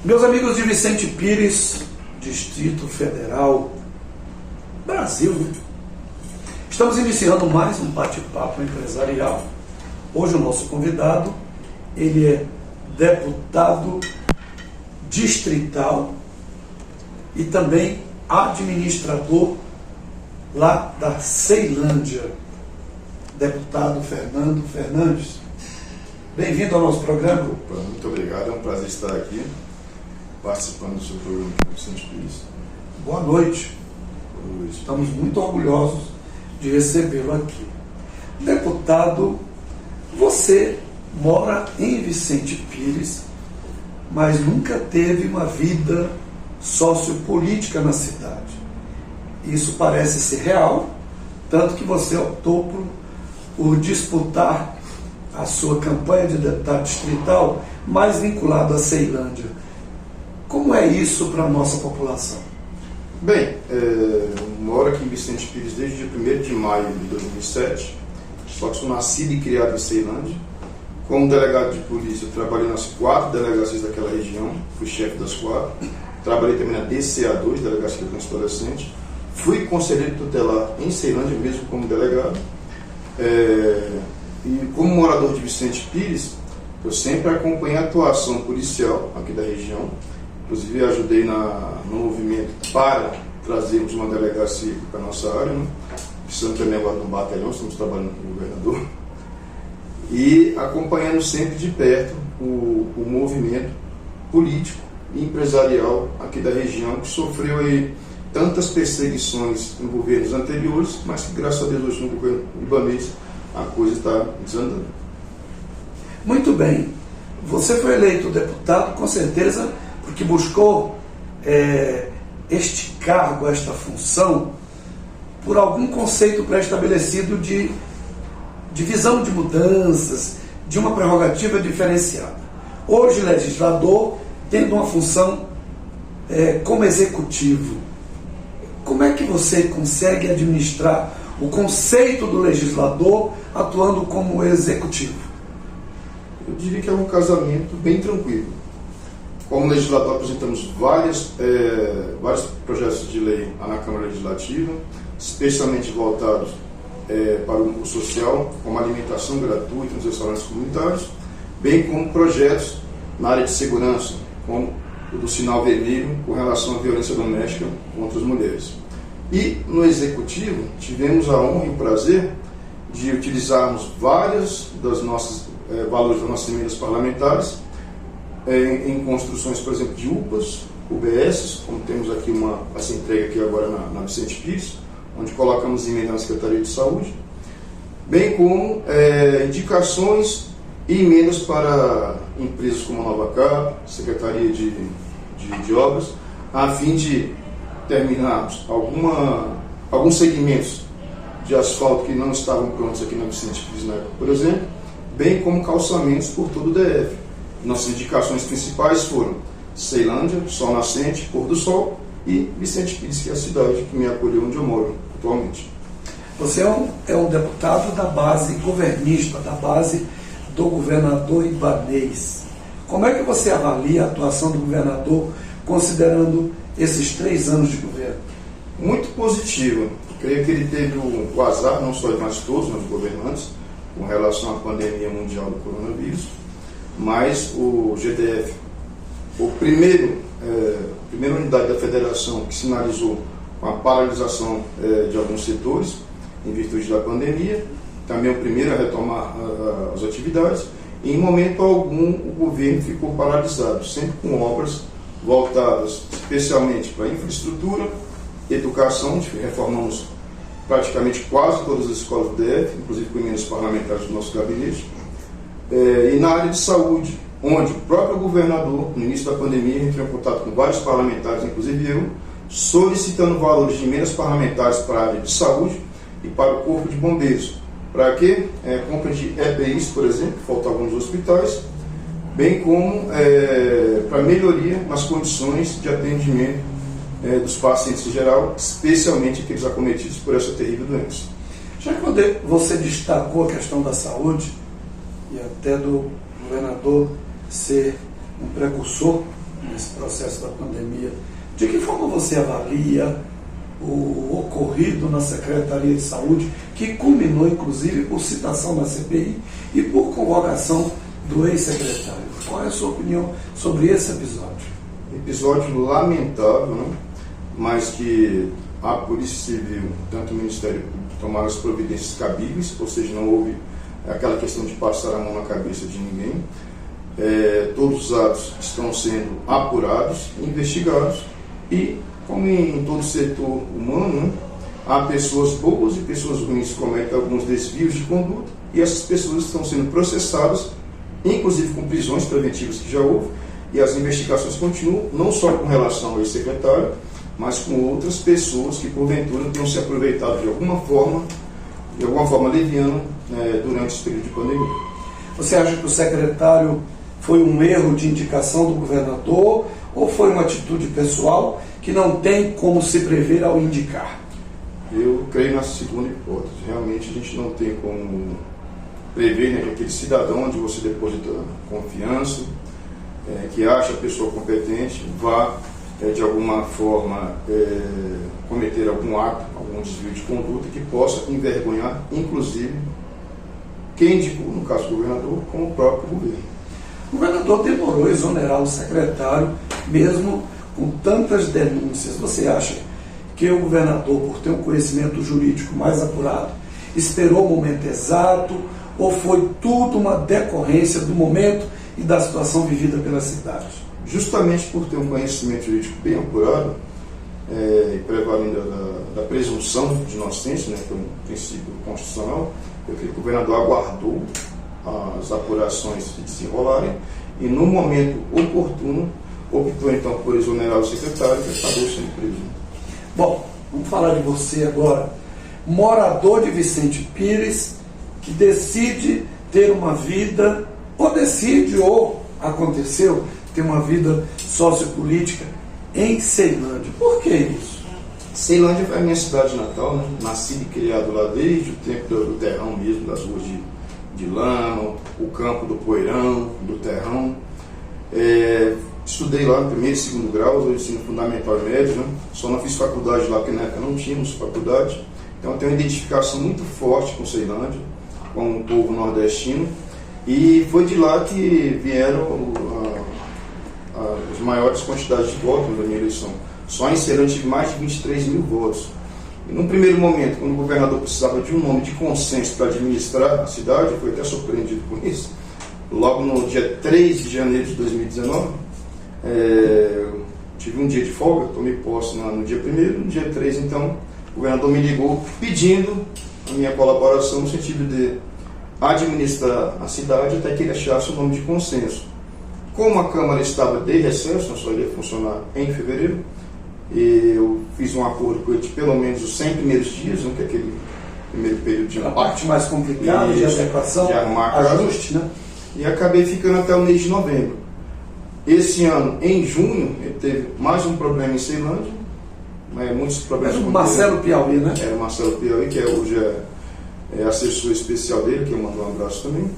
Meus amigos de Vicente Pires, Distrito Federal, Brasil, né? Estamos iniciando mais um bate-papo empresarial. Hoje o nosso convidado, ele é deputado distrital e também administrador lá da Ceilândia, deputado Fernando Fernandes. Bem-vindo ao nosso programa. Opa, muito obrigado, é um prazer estar aqui participando do seu programa Vicente Pires. Boa noite. Estamos muito orgulhosos de recebê-lo aqui. Deputado, você mora em Vicente Pires, mas nunca teve uma vida sociopolítica na cidade. Isso parece ser real, tanto que você optou por disputar a sua campanha de deputado distrital mais vinculado à Ceilândia. Como é isso para a nossa população? Bem, eu moro aqui em Vicente Pires desde o dia 1º de maio de 2007, só que sou nascido e criado em Ceilândia. Como delegado de polícia, eu trabalhei nas 4 delegacias daquela região, fui chefe das 4. Trabalhei também na DCA2, Delegacia de Criança e Adolescente. Fui conselheiro tutelar em Ceilândia, mesmo como delegado. E como morador de Vicente Pires, eu sempre acompanhei a atuação policial aqui da região. Inclusive ajudei no movimento para trazermos uma delegacia para a nossa área, né? Precisamos também agora de um batalhão, estamos trabalhando com o governador. E acompanhando sempre de perto o movimento político e empresarial aqui da região, que sofreu aí tantas perseguições em governos anteriores, mas que graças a Deus hoje no governo libanês a coisa está desandando. Muito bem. Você foi eleito deputado, com certeza, porque buscou este cargo, esta função, por algum conceito pré-estabelecido de visão de mudanças, de uma prerrogativa diferenciada. Hoje, legislador, tendo uma função como executivo, como é que você consegue administrar o conceito do legislador atuando como executivo? Eu diria que é um casamento bem tranquilo. Como legislador, apresentamos vários projetos de lei na Câmara Legislativa, especialmente voltados para o social, como alimentação gratuita nos restaurantes comunitários, bem como projetos na área de segurança, como o do sinal vermelho com relação à violência doméstica contra as mulheres. E no Executivo, tivemos a honra e o prazer de utilizarmos vários dos nossos valores das nossas emendas parlamentares em construções, por exemplo, de UPAs, UBS, como temos aqui essa entrega aqui agora na Vicente Pires, onde colocamos emenda na Secretaria de Saúde, bem como indicações e emendas para empresas como a Nova Cap, Secretaria de Obras, a fim de terminarmos alguns segmentos de asfalto que não estavam prontos aqui na Vicente Pires na época, por exemplo, bem como calçamentos por todo o DF. Nossas indicações principais foram Ceilândia, Sol Nascente, Pôr do Sol e Vicente Pires, que é a cidade que me acolheu onde eu moro atualmente. Você é um deputado da base governista, da base do governador ibanês. Como é que você avalia a atuação do governador, considerando esses 3 anos de governo? Muito positivo. Creio que ele teve o azar, não só nós todos, nós governantes, com relação à pandemia mundial do coronavírus, mas o GTF, a primeira unidade da federação que sinalizou com a paralisação de alguns setores em virtude da pandemia, também o primeiro a retomar as atividades, e em momento algum o governo ficou paralisado, sempre com obras voltadas especialmente para a infraestrutura, educação, reformamos praticamente quase todas as escolas do DF, inclusive com emendas parlamentares do nosso gabinete, e na área de saúde, onde o próprio governador, no início da pandemia, entrou em contato com vários parlamentares, inclusive eu, solicitando valores de emendas parlamentares para a área de saúde e para o Corpo de Bombeiros. Para quê? Compra de EPIs, por exemplo, faltam alguns hospitais, bem como para melhoria nas condições de atendimento dos pacientes em geral, especialmente aqueles acometidos por essa terrível doença. Já que você destacou a questão da saúde, e até do governador ser um precursor nesse processo da pandemia. De que forma você avalia o ocorrido na Secretaria de Saúde, que culminou, inclusive, por citação na CPI e por convocação do ex-secretário? Qual é a sua opinião sobre esse episódio? Episódio lamentável, né? Mas que a Polícia Civil, tanto o Ministério Público, tomaram as providências cabíveis, ou seja, não houve aquela questão de passar a mão na cabeça de ninguém. Todos os atos estão sendo apurados, investigados, e, como em todo setor humano, né, há pessoas boas e pessoas ruins que cometem alguns desvios de conduta, e essas pessoas estão sendo processadas, inclusive com prisões preventivas que já houve, e as investigações continuam, não só com relação ao ex-secretário, mas com outras pessoas que, porventura, tenham se aproveitado de alguma forma leviana, durante esse período de pandemia. Você acha que o secretário foi um erro de indicação do governador ou foi uma atitude pessoal que não tem como se prever ao indicar? Eu creio na segunda hipótese. Realmente a gente não tem como prever, né, que aquele cidadão onde você deposita confiança, que acha a pessoa competente, vá de alguma forma cometer algum ato, algum desvio de conduta que possa envergonhar, inclusive, quem indicou, no caso do governador, como o próprio governo. O governador demorou a exonerar o secretário, mesmo com tantas denúncias. Você acha que o governador, por ter um conhecimento jurídico mais apurado, esperou o momento exato, ou foi tudo uma decorrência do momento e da situação vivida pela cidade? Justamente por ter um conhecimento jurídico bem apurado, e prevalendo da presunção de inocência, né, que é um princípio constitucional, eu creio que o governador aguardou as apurações se desenrolarem e, no momento oportuno, optou então por exonerar o secretário, que acabou sendo preso. Bom, vamos falar de você agora. Morador de Vicente Pires, que decide ter uma vida, ou aconteceu, ter uma vida sociopolítica em Ceilândia. Por que isso? Ceilândia foi a minha cidade natal, né? Nascido e criado lá desde o tempo do terrão mesmo, das ruas de lama, o campo do poeirão, do terrão. Estudei lá no primeiro e segundo grau, o ensino fundamental e médio, né? Só não fiz faculdade lá, porque na época não tínhamos faculdade. Então eu tenho uma identificação muito forte com Ceilândia, com o povo nordestino. E foi de lá que vieram as maiores quantidades de votos na minha eleição. Só em Ceilândia tive mais de 23 mil votos. E num primeiro momento, quando o governador precisava de um nome de consenso para administrar a cidade, eu fui até surpreendido com isso. Logo no dia 3 de janeiro de 2019, tive um dia de folga, tomei posse no dia 1º, no dia 3, então, o governador me ligou pedindo a minha colaboração no sentido de administrar a cidade até que ele achasse um nome de consenso. Como a Câmara estava de recesso, só iria funcionar em fevereiro, eu fiz um acordo com ele de pelo menos os 100 primeiros dias, que é aquele primeiro período de a parte mais complicada de adequação, de arrumar ajuste, né? E acabei ficando até o mês de novembro. Esse ano, em junho, ele teve mais um problema em Ceilândia, muitos problemas. Era o Marcelo Piauí, né? Era o Marcelo Piauí, que hoje é assessor especial dele, que eu mando um abraço também.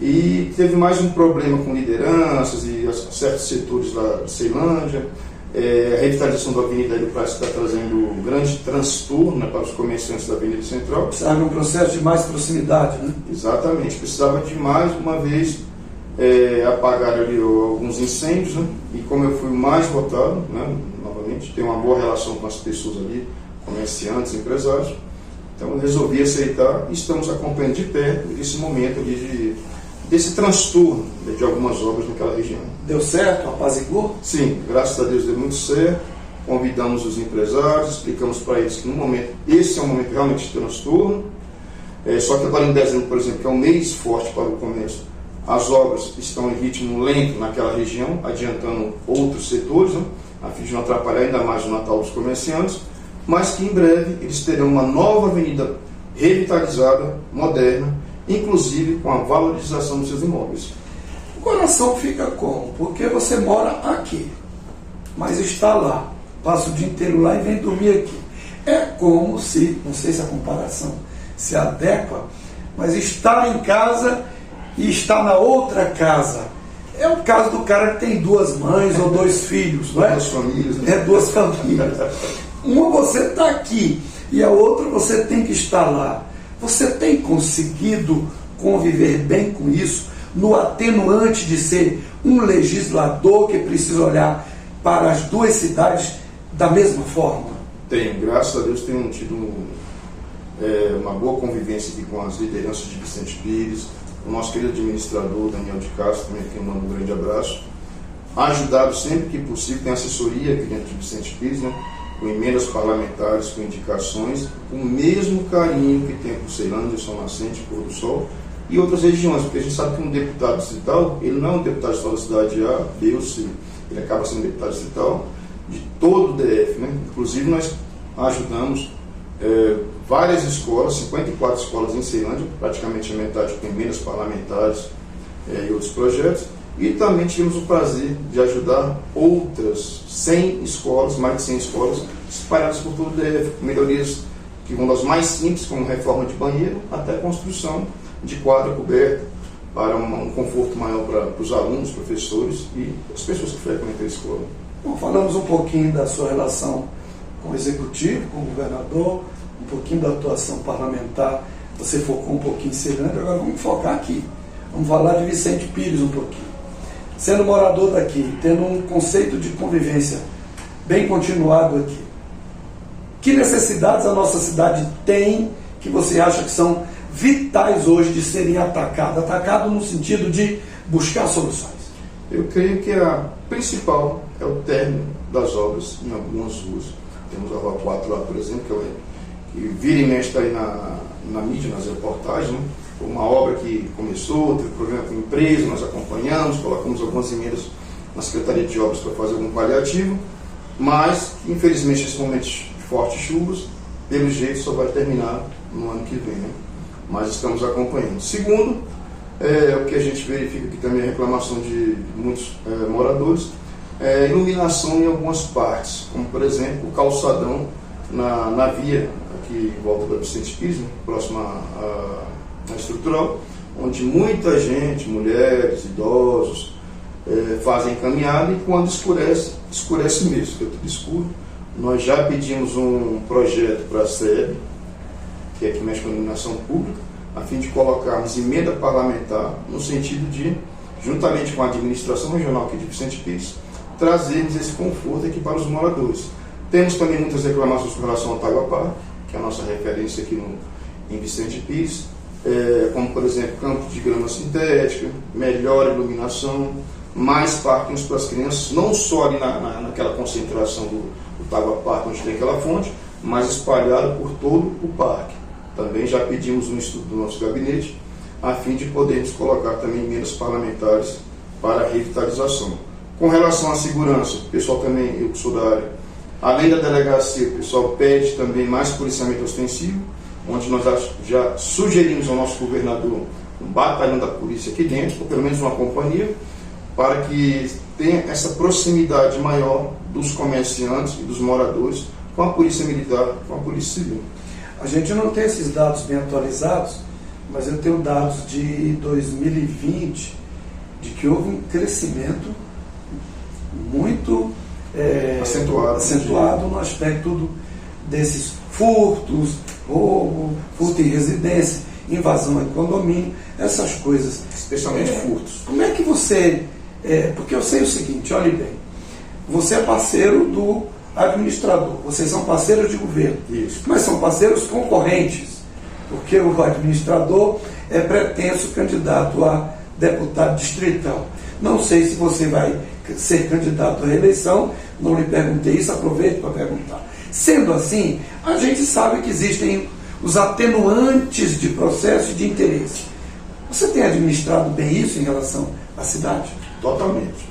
E teve mais um problema com lideranças e certos setores lá de Ceilândia. A revitalização da Avenida Hélio Prestes está trazendo um grande transtorno, né, para os comerciantes da Avenida Central. Precisava de um processo de mais proximidade, né? Exatamente, precisava de mais uma vez apagar ali alguns incêndios, né? E como eu fui o mais votado, né, novamente, tenho uma boa relação com as pessoas ali, comerciantes, empresários, então eu resolvi aceitar e estamos acompanhando de perto esse momento ali desse transtorno de algumas obras naquela região. Deu certo? Apaziguou? Sim, graças a Deus deu muito certo. Convidamos os empresários, explicamos para eles que no momento, esse é um momento realmente de transtorno. Só que agora em dezembro, por exemplo, que é um mês forte para o comércio, as obras estão em ritmo lento naquela região, adiantando outros setores, né, a fim de não atrapalhar ainda mais o Natal dos comerciantes, mas que em breve eles terão uma nova avenida revitalizada, moderna, inclusive com a valorização dos seus imóveis. O coração fica como? Porque você mora aqui, mas está lá, passa o dia inteiro lá e vem dormir aqui. É como se, não sei se a comparação se adequa, mas está em casa e está na outra casa. É o caso do cara que tem 2 mães ou 2 filhos, não é? 2 famílias. Né? É 2 famílias. Uma você está aqui e a outra você tem que estar lá. Você tem conseguido conviver bem com isso, no atenuante de ser um legislador que precisa olhar para as 2 cidades da mesma forma? Tenho, graças a Deus tenho tido uma boa convivência aqui com as lideranças de Vicente Pires, o nosso querido administrador Daniel de Castro, também aqui mando um grande abraço. Ajudado sempre que possível, tem assessoria aqui dentro de Vicente Pires, né? Com emendas parlamentares, com indicações, com o mesmo carinho que tem por Ceilândia, Sol Nascente, Pôr do Sol e outras regiões, porque a gente sabe que um deputado distrital, ele não é um deputado distrital da cidade A, B ou C, ele acaba sendo deputado distrital de todo o DF, né? Inclusive nós ajudamos várias escolas, 54 escolas em Ceilândia, praticamente a metade com emendas parlamentares e outros projetos, e também tivemos o prazer de ajudar outras 100 escolas, mais de 100 escolas, espalhadas por todo o DF, com melhorias que vão das mais simples, como reforma de banheiro, até a construção de quadra coberta, para um conforto maior para os alunos, professores e as pessoas que frequentam a escola. Bom, falamos um pouquinho da sua relação com o Executivo, com o governador, um pouquinho da atuação parlamentar, você focou um pouquinho em Ceilândia, agora vamos focar aqui. Vamos falar de Vicente Pires um pouquinho. Sendo morador daqui, tendo um conceito de convivência bem continuado aqui, que necessidades a nossa cidade tem que você acha que são vitais hoje de serem atacadas? Atacado no sentido de buscar soluções. Eu creio que a principal é o término das obras em algumas ruas. Temos a Rua 4 lá, por exemplo, que vira e mexe está aí na mídia, nas reportagens, né? Foi uma obra que começou, teve problema com a empresa, nós acompanhamos, colocamos algumas emendas na Secretaria de Obras para fazer algum paliativo, mas, infelizmente, nesse momento de fortes chuvas, pelo jeito só vai terminar no ano que vem, né? Mas estamos acompanhando. Segundo, o que a gente verifica aqui também é a reclamação de muitos moradores, iluminação em algumas partes, como por exemplo o calçadão na via aqui em volta da Vicente Pires, né, próxima à estrutural, onde muita gente, mulheres, idosos, fazem caminhada e quando escurece mesmo, fica tudo escuro. Nós já pedimos um projeto para a SEB, que é que mexe com a iluminação pública, a fim de colocarmos emenda parlamentar no sentido de, juntamente com a administração regional aqui de Vicente Pires, trazermos esse conforto aqui para os moradores. Temos também muitas reclamações com relação ao Taguapá, que é a nossa referência aqui em Vicente Pires, como por exemplo campo de grama sintética, melhor iluminação, mais parques para as crianças, não só ali naquela concentração do Taguapá, onde tem aquela fonte, mas espalhado por todo o parque. Também já pedimos um estudo do nosso gabinete, a fim de podermos colocar também emendas parlamentares para a revitalização. Com relação à segurança, o pessoal também, eu que sou da área, além da delegacia, o pessoal pede também mais policiamento ostensivo, onde nós já sugerimos ao nosso governador um batalhão da polícia aqui dentro, ou pelo menos uma companhia, para que tenha essa proximidade maior dos comerciantes e dos moradores com a polícia militar, com a polícia civil. A gente não tem esses dados bem atualizados, mas eu tenho dados de 2020, de que houve um crescimento muito acentuado no aspecto desses furtos, roubo, furto em residência, invasão em condomínio, essas coisas. Especialmente furtos. Como é que você... porque eu sei o seguinte, olhe bem, você é parceiro do administrador, vocês são parceiros de governo, isso, mas são parceiros concorrentes, porque o administrador é pretenso candidato a deputado distrital. Não sei se você vai ser candidato à reeleição, não lhe perguntei isso, aproveito para perguntar. Sendo assim, a gente sabe que existem os atenuantes de processo e de interesse. Você tem administrado bem isso em relação à cidade? Totalmente.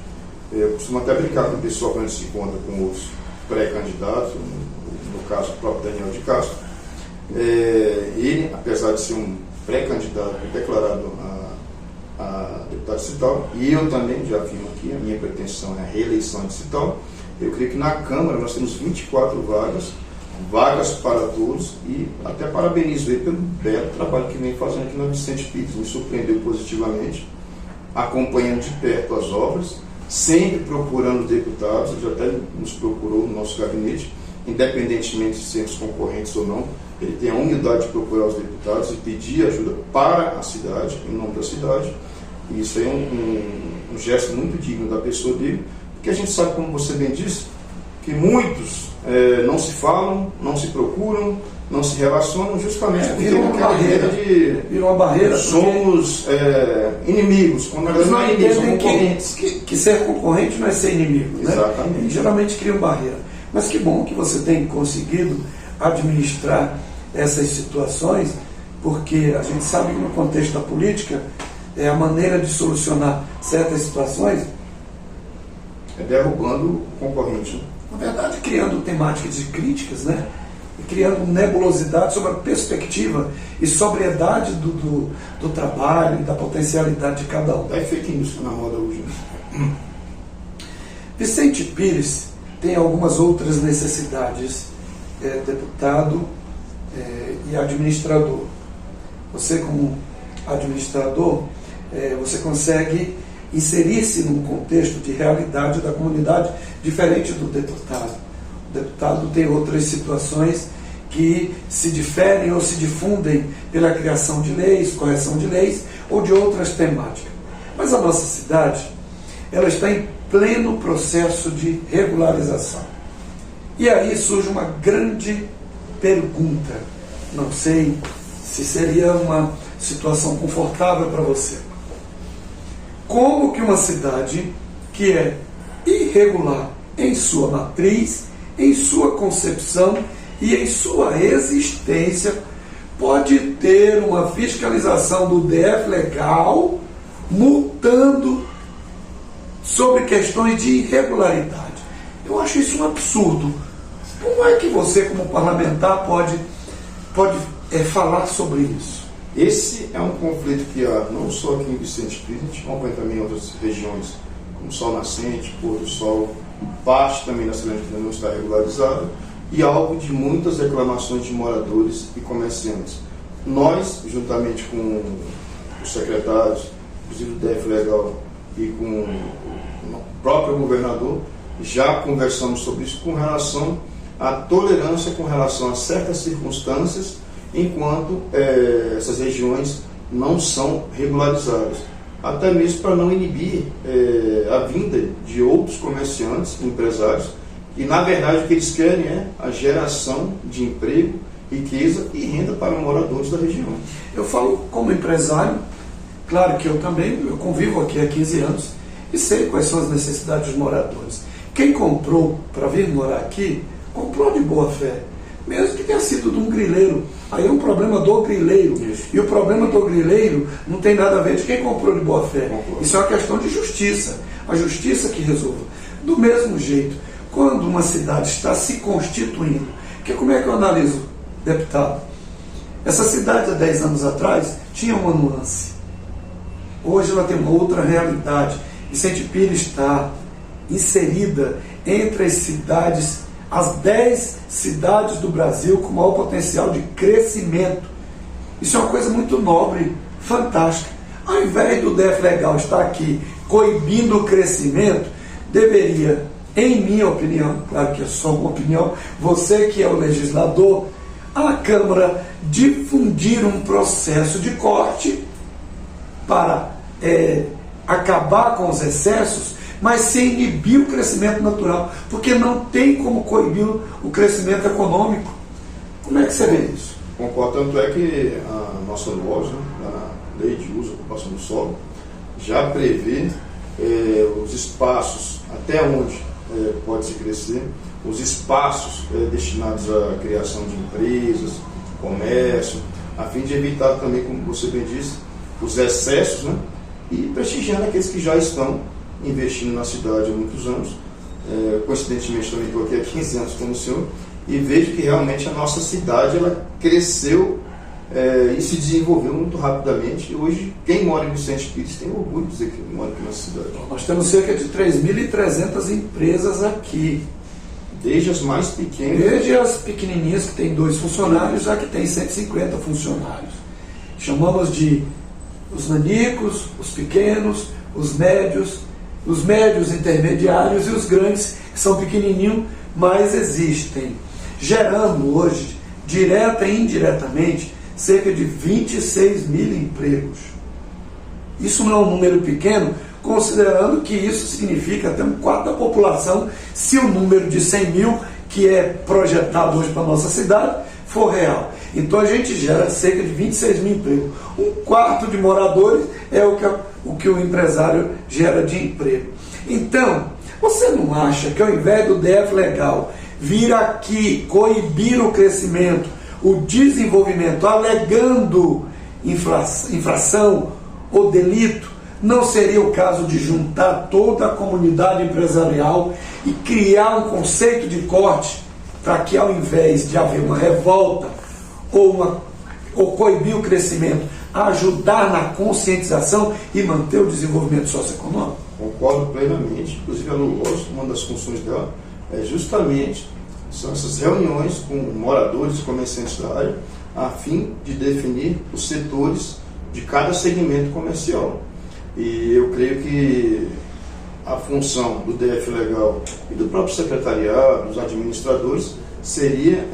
Eu costumo até brincar com o pessoal quando a gente se encontra com os pré-candidatos, no caso o próprio Daniel de Castro. Ele, apesar de ser um pré-candidato declarado a deputado distrital, e eu também já afirmo aqui, a minha pretensão é a reeleição distrital, eu creio que na Câmara nós temos 24 vagas para todos, e até parabenizo ele pelo belo trabalho que vem fazendo aqui na Vicente Pires, me surpreendeu positivamente. acompanhando de perto as obras, sempre procurando deputados. Ele já até nos procurou no nosso gabinete, independentemente de sermos concorrentes ou não. Ele tem a humildade de procurar os deputados e pedir ajuda para a cidade, em nome da cidade. E isso é um gesto muito digno da pessoa dele, porque a gente sabe, como você bem disse, que muitos não se falam, não se procuram, não se relacionam, justamente porque virou uma barreira, virou uma barreira. Somos inimigos, quando na verdade não é inimigo, somos concorrentes. Que ser concorrente não é ser inimigo, né? Exatamente. E geralmente criam barreira. Mas que bom que você tem conseguido administrar essas situações, porque a gente sabe que no contexto da política, a maneira de solucionar certas situações é derrubando o concorrente. Na verdade, criando temáticas de críticas, né? E criando nebulosidade sobre a perspectiva e sobriedade do trabalho e da potencialidade de cada um. É fake news na roda hoje. Vicente Pires tem algumas outras necessidades, deputado e administrador. Você, como administrador, você consegue inserir-se num contexto de realidade da comunidade diferente do deputado. O deputado tem outras situações que se diferem ou se difundem pela criação de leis, correção de leis ou de outras temáticas. Mas a nossa cidade, ela está em pleno processo de regularização. E aí surge uma grande pergunta. Não sei se seria uma situação confortável para você. Como que uma cidade que é irregular em sua matriz, em sua concepção e em sua existência pode ter uma fiscalização do DF legal multando sobre questões de irregularidade? Eu acho isso um absurdo. Como é que você, como parlamentar, pode falar sobre isso? Esse é um conflito que há não só aqui em Vicente Pires, a gente acompanha também em outras regiões, como Sol Nascente, Pôr do Sol, parte também da cidade que não está regularizada, e alvo de muitas reclamações de moradores e comerciantes. Nós, juntamente com os secretários, inclusive do DF Legal e com o próprio governador, já conversamos sobre isso com relação à tolerância com relação a certas circunstâncias, enquanto essas regiões não são regularizadas, até mesmo para não inibir a vinda de outros comerciantes, empresários, e na verdade o que eles querem é a geração de emprego, riqueza e renda para moradores da região. Eu falo como empresário, claro que eu convivo aqui há 15 anos e sei quais são as necessidades dos moradores. Quem comprou para vir morar aqui, comprou de boa fé, mesmo que tenha sido de um grileiro. Aí é um problema do grileiro. Isso. E o problema do grileiro não tem nada a ver de quem comprou de boa fé. Isso é uma questão de justiça. A justiça que resolve. Do mesmo jeito, quando uma cidade está se constituindo, que como é que eu analiso, deputado? Essa cidade há 10 anos atrás tinha uma nuance. Hoje ela tem uma outra realidade. Vicente Pires está inserida entre as cidades, as 10 cidades do Brasil com maior potencial de crescimento. Isso é uma coisa muito nobre, fantástica. Ao invés do DF Legal estar aqui coibindo o crescimento, deveria, em minha opinião, claro que é só uma opinião, você que é o legislador, a Câmara difundir um processo de corte para acabar com os excessos, mas sem inibir o crescimento natural, porque não tem como coibir o crescimento econômico. Como é que você vê isso? Concordo, tanto é que a nossa loja, a Lei de Uso e Ocupação do Solo, já prevê os espaços até onde pode-se crescer, os espaços destinados à criação de empresas, comércio, a fim de evitar também, como você bem disse, os excessos, né? E prestigiando aqueles que já estão investindo na cidade há muitos anos. Coincidentemente também estou aqui há 15 anos como o senhor, e vejo que realmente a nossa cidade ela cresceu e se desenvolveu muito rapidamente. E hoje, quem mora em Vicente Pires tem orgulho de dizer que mora aqui na cidade. Nós temos cerca de 3.300 empresas aqui. Desde as mais pequenas. Desde as pequenininhas que tem 2 funcionários, a que tem 150 funcionários. Chamamos de os nanicos, os pequenos, os médios intermediários e os grandes, que são pequenininhos, mas existem, gerando hoje, direta e indiretamente, cerca de 26 mil empregos. Isso não é um número pequeno, considerando que isso significa até um quarto da população, se o número de 100 mil, que é projetado hoje para a nossa cidade, for real. Então a gente gera cerca de 26 mil empregos. Um quarto de moradores é o que o empresário gera de emprego. Então, você não acha que ao invés do DF legal vir aqui coibir o crescimento, o desenvolvimento, alegando infração ou delito, não seria o caso de juntar toda a comunidade empresarial e criar um conceito de corte para que, ao invés de haver uma revolta ou coibir o crescimento, ajudar na conscientização e manter o desenvolvimento socioeconômico? Concordo plenamente. Inclusive a LUOS, uma das funções dela é justamente são essas reuniões com moradores e comerciantes da área, a fim de definir os setores de cada segmento comercial. E eu creio que a função do DF Legal e do próprio secretariado, dos administradores, seria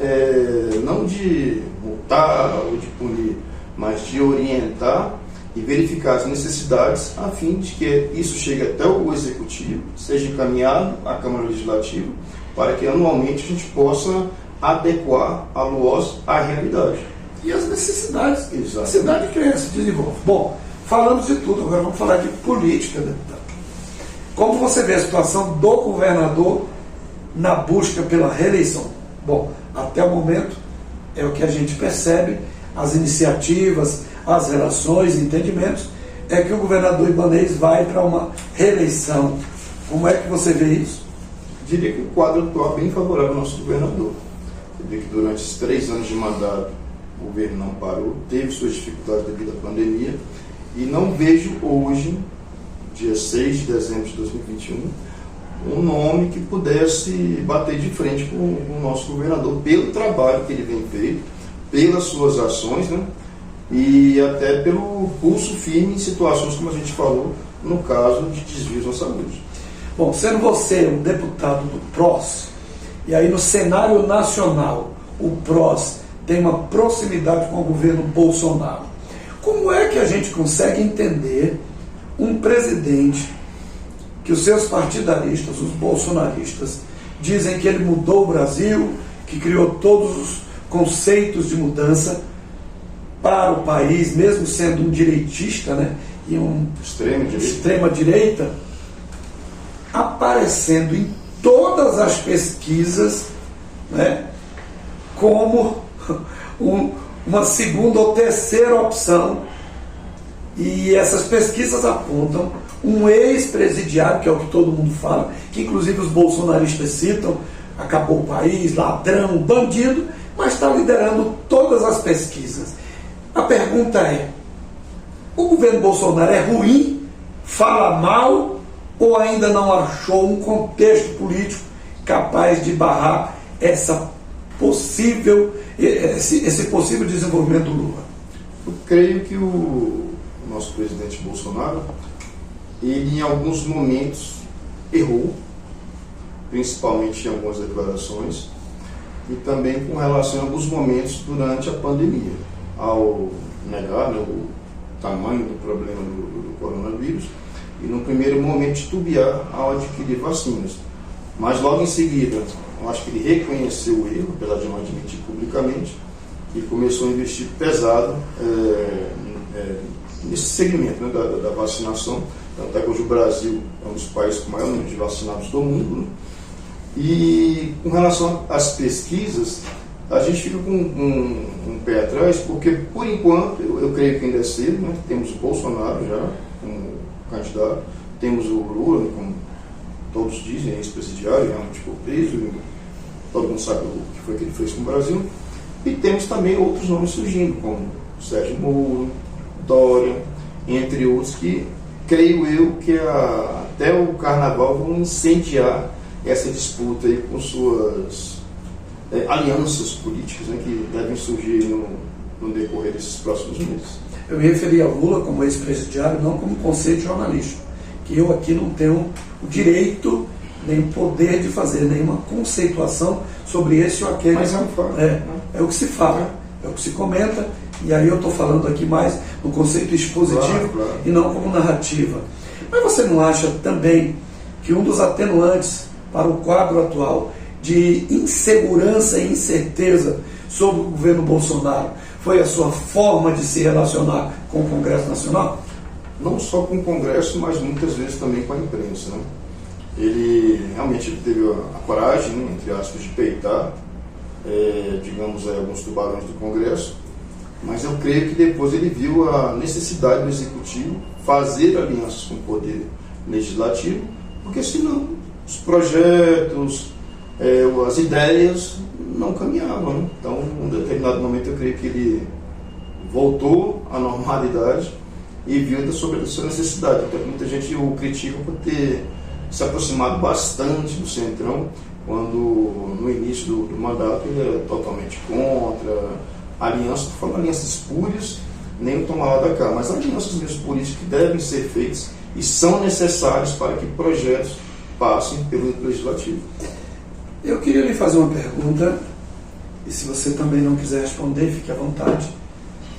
não de multar ou de punir, mas de orientar e verificar as necessidades a fim de que isso chegue até o Executivo, seja encaminhado à Câmara Legislativa, para que anualmente a gente possa adequar a LUOS à realidade. E as necessidades. Exato. A cidade cresce, desenvolve. Bom, falamos de tudo, agora vamos falar de política, deputado. Como você vê a situação do governador na busca pela reeleição? Bom, até o momento é o que a gente percebe, as iniciativas, as relações, entendimentos, é que o governador Ibanez vai para uma reeleição. Como é que você vê isso? Diria que o quadro atual é bem favorável ao nosso governador. Eu diria que durante esses 3 anos de mandato o governo não parou, teve suas dificuldades devido à pandemia, e não vejo hoje, dia 6 de dezembro de 2021, um nome que pudesse bater de frente com o nosso governador, pelo trabalho que ele vem feito, pelas suas ações, né? E até pelo pulso firme em situações, como a gente falou, no caso de desvios na saúde. Bom, sendo você um deputado do PROS, e aí no cenário nacional o PROS tem uma proximidade com o governo Bolsonaro, como é que a gente consegue entender um presidente que os seus partidaristas, os bolsonaristas, dizem que ele mudou o Brasil, que criou todos os conceitos de mudança para o país, mesmo sendo um direitista, né, e um extrema-direita, aparecendo em todas as pesquisas, né, como uma segunda ou terceira opção. E essas pesquisas apontam um ex-presidiário, que é o que todo mundo fala, que inclusive os bolsonaristas citam, acabou o país, ladrão, bandido, mas está liderando todas as pesquisas. A pergunta é, o governo Bolsonaro é ruim, fala mal, ou ainda não achou um contexto político capaz de barrar esse possível desenvolvimento do Lula? Eu creio que o nosso presidente Bolsonaro, ele em alguns momentos errou, principalmente em algumas declarações, e também com relação a alguns momentos durante a pandemia, ao negar, né, o tamanho do problema do coronavírus, e no primeiro momento titubear ao adquirir vacinas. Mas logo em seguida, eu acho que ele reconheceu o erro, apesar de não admitir publicamente, e começou a investir pesado nesse segmento, né, da vacinação. Até que hoje o Brasil é um dos países com o maior número de vacinados do mundo, né? E com relação às pesquisas, a gente fica com um pé atrás, porque por enquanto, eu creio que ainda é cedo, né? Temos o Bolsonaro já como candidato, temos o Lula, né, como todos dizem, ex-presidiário, realmente ficou preso, todo mundo sabe o que foi que ele fez com o Brasil, e temos também outros nomes surgindo, como Sérgio Moro, Dória, entre outros, que creio eu que até o carnaval vão incendiar essa disputa aí com suas alianças políticas, né, que devem surgir no decorrer desses próximos meses. Eu me referi ao Lula como ex-presidiário, não como conceito jornalístico. que eu aqui não tenho o direito nem o poder de fazer nenhuma conceituação sobre esse ou aquele. Mas é um fato. É o que se fala, é o que se comenta, e aí eu estou falando aqui mais no conceito expositivo, claro. E não como narrativa. Mas você não acha também que um dos atenuantes para o quadro atual de insegurança e incerteza sobre o governo Bolsonaro foi a sua forma de se relacionar com o Congresso Nacional? Não só com o Congresso, mas muitas vezes também com a imprensa, né? Ele realmente teve a coragem, né, entre aspas, de peitar, digamos, alguns tubarões do Congresso, mas eu creio que depois ele viu a necessidade do Executivo fazer alianças com o Poder Legislativo, porque senão os projetos, as ideias não caminhavam, né? Então, em um determinado momento, eu creio que ele voltou à normalidade e viu sobre a sua necessidade. Então, muita gente o critica por ter se aproximado bastante do Centrão, quando no início do mandato ele é totalmente contra alianças, não falando alianças espúrias, nem o tomar lá da cá, mas alianças mesmo políticas que devem ser feitas e são necessárias para que projetos passem pelo Legislativo. Eu queria lhe fazer uma pergunta, e se você também não quiser responder, fique à vontade.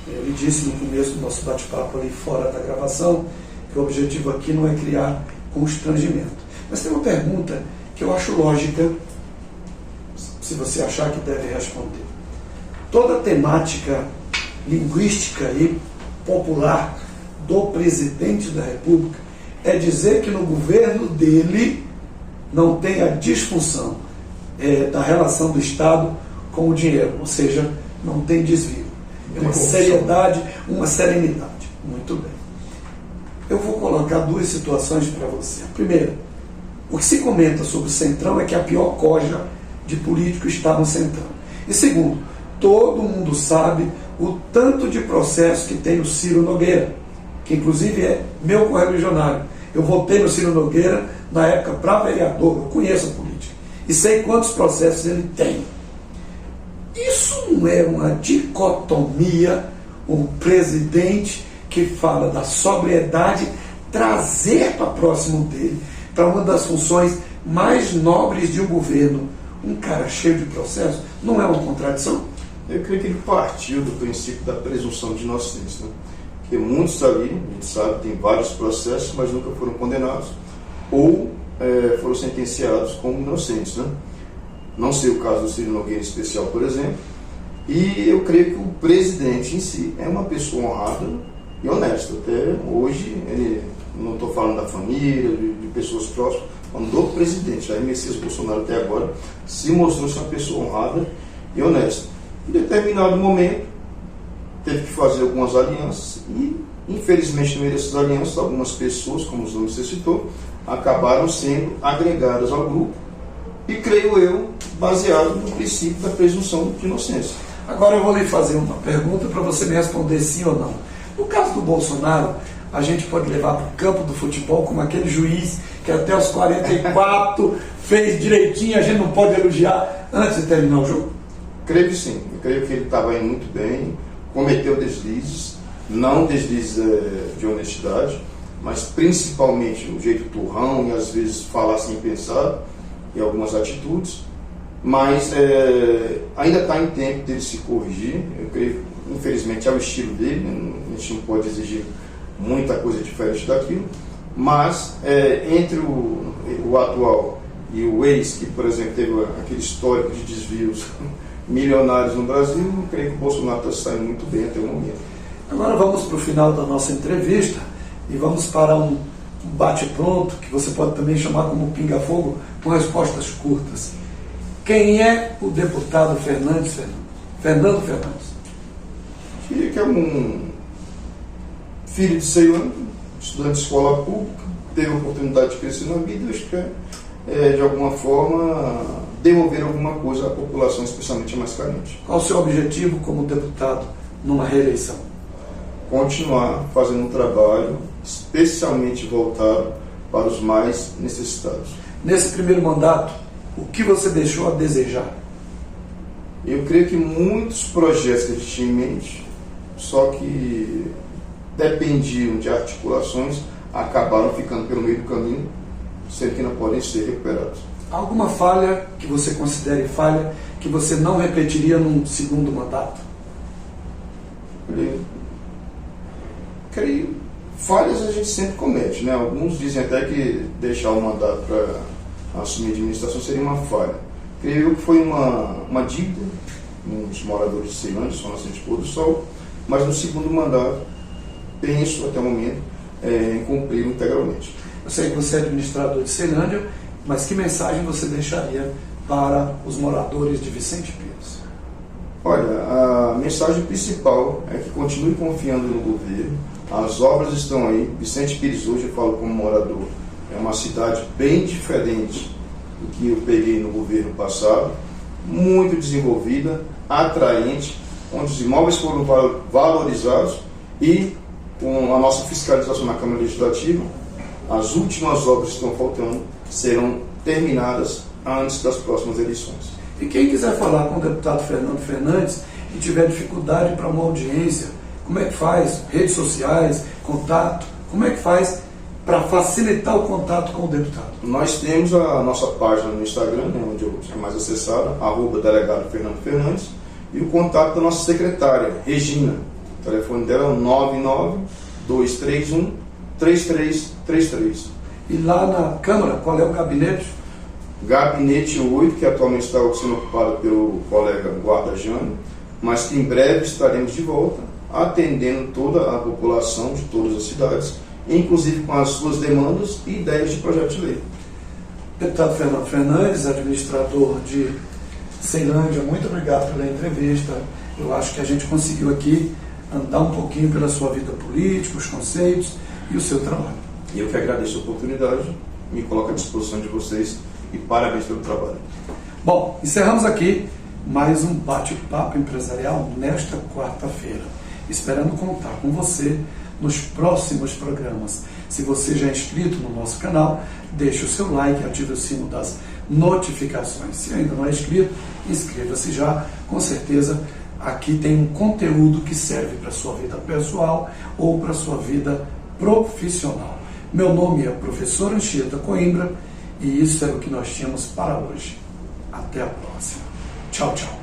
Eu lhe disse no começo do nosso bate-papo ali fora da gravação que o objetivo aqui não é criar constrangimento. Mas tem uma pergunta que eu acho lógica, se você achar que deve responder. Toda a temática linguística e popular do presidente da República é dizer que no governo dele não tem a disfunção da relação do Estado com o dinheiro, ou seja, não tem desvio. É uma seriedade, uma serenidade. Muito bem. Eu vou colocar duas situações para você. A primeira, o que se comenta sobre o Centrão é que a pior coja de político está no Centrão. E segundo, todo mundo sabe o tanto de processo que tem o Ciro Nogueira, que inclusive é meu correligionário. Eu votei no Ciro Nogueira na época para vereador, eu conheço a política e sei quantos processos ele tem. Isso não é uma dicotomia, um presidente que fala da sobriedade, trazer para próximo dele, para uma das funções mais nobres de um governo, um cara cheio de processos? Não é uma contradição? Eu creio que ele partiu do princípio da presunção de inocência, né? Porque muitos ali, a gente sabe, tem vários processos, mas nunca foram condenados ou foram sentenciados como inocentes, né? Não sei o caso do Ciro Nogueira em especial, por exemplo. E eu creio que o presidente em si é uma pessoa honrada e honesta. Até hoje, não estou falando da família, de pessoas próximas, falando do presidente. Jair Messias Bolsonaro até agora se mostrou-se uma pessoa honrada e honesta. Em determinado momento, teve que fazer algumas alianças e, infelizmente, no meio dessas alianças, algumas pessoas, como os nomes que você citou, acabaram sendo agregadas ao grupo e, creio eu, baseado no princípio da presunção de inocência. Agora eu vou lhe fazer uma pergunta para você me responder sim ou não. No caso do Bolsonaro, a gente pode levar para o campo do futebol como aquele juiz que até os 44 fez direitinho, a gente não pode elogiar antes de terminar o jogo? Creio que sim. Eu creio que ele estava indo muito bem, cometeu deslizes, não deslizes de honestidade, mas principalmente um jeito turrão e às vezes falar sem pensar em algumas atitudes, mas ainda está em tempo dele se corrigir. Eu creio, infelizmente, é o estilo dele, né? A gente não pode exigir muita coisa diferente daquilo, mas entre o atual e o ex, que, por exemplo, teve aquele histórico de desvios milionários no Brasil, eu creio que o Bolsonaro está saindo muito bem até o momento. Agora vamos para o final da nossa entrevista e vamos para um bate-pronto, que você pode também chamar como pinga-fogo, com respostas curtas. Quem é o deputado Fernando Fernandes? Diria que é um filho de Ceilândia, estudante de escola pública, teve a oportunidade de crescer na vida e acho que de alguma forma devolver alguma coisa à população, especialmente a mais carente. Qual o seu objetivo como deputado numa reeleição? Continuar fazendo um trabalho especialmente voltado para os mais necessitados. Nesse primeiro mandato, o que você deixou a desejar? Eu creio que muitos projetos que a gente tinha em mente, só que dependiam de articulações, acabaram ficando pelo meio do caminho, sendo que não podem ser recuperados. Alguma falha que você considere falha, que você não repetiria num segundo mandato? Creio, falhas a gente sempre comete, né? Alguns dizem até que deixar o mandato para assumir a administração seria uma falha. Creio que foi uma dívida nos moradores de Ceilândia, São Nascente Pôr do Sol, mas no segundo mandato, penso até o momento, em cumpri-lo integralmente. Eu sei que você é administrador de Ceilândia, mas que mensagem você deixaria para os moradores de Vicente Pires? Olha, a mensagem principal é que continue confiando no governo. As obras estão aí. Vicente Pires hoje, eu falo como morador, é uma cidade bem diferente do que eu peguei no governo passado, muito desenvolvida, atraente, onde os imóveis foram valorizados e com a nossa fiscalização na Câmara Legislativa, as últimas obras que estão faltando serão terminadas antes das próximas eleições. E quem quiser falar com o deputado Fernando Fernandes e tiver dificuldade para uma audiência, como é que faz? Redes sociais, contato, como é que faz para facilitar o contato com o deputado? Nós temos a nossa página no Instagram, né, onde é mais acessada, @delegado Fernando Fernandes, e o contato da nossa secretária, Regina. O telefone dela é o 99231-3333. E lá na Câmara, qual é o gabinete? Gabinete 8, que atualmente está sendo ocupado pelo colega Guarda Jânio, mas que em breve estaremos de volta, atendendo toda a população de todas as cidades, inclusive com as suas demandas e ideias de projeto de lei. Deputado Fernando Fernandes, administrador de Ceilândia, muito obrigado pela entrevista. Eu acho que a gente conseguiu aqui andar um pouquinho pela sua vida política, os conceitos e o seu trabalho. E eu que agradeço a oportunidade, me coloco à disposição de vocês e parabéns pelo trabalho. Bom, encerramos aqui mais um bate-papo empresarial nesta quarta-feira, esperando contar com você nos próximos programas. Se você já é inscrito no nosso canal, deixe o seu like e ative o sino das notificações. Se ainda não é inscrito, inscreva-se já. Com certeza aqui tem um conteúdo que serve para a sua vida pessoal ou para a sua vida profissional. Meu nome é professor Anchieta Coimbra e isso é o que nós tínhamos para hoje. Até a próxima. Tchau, tchau.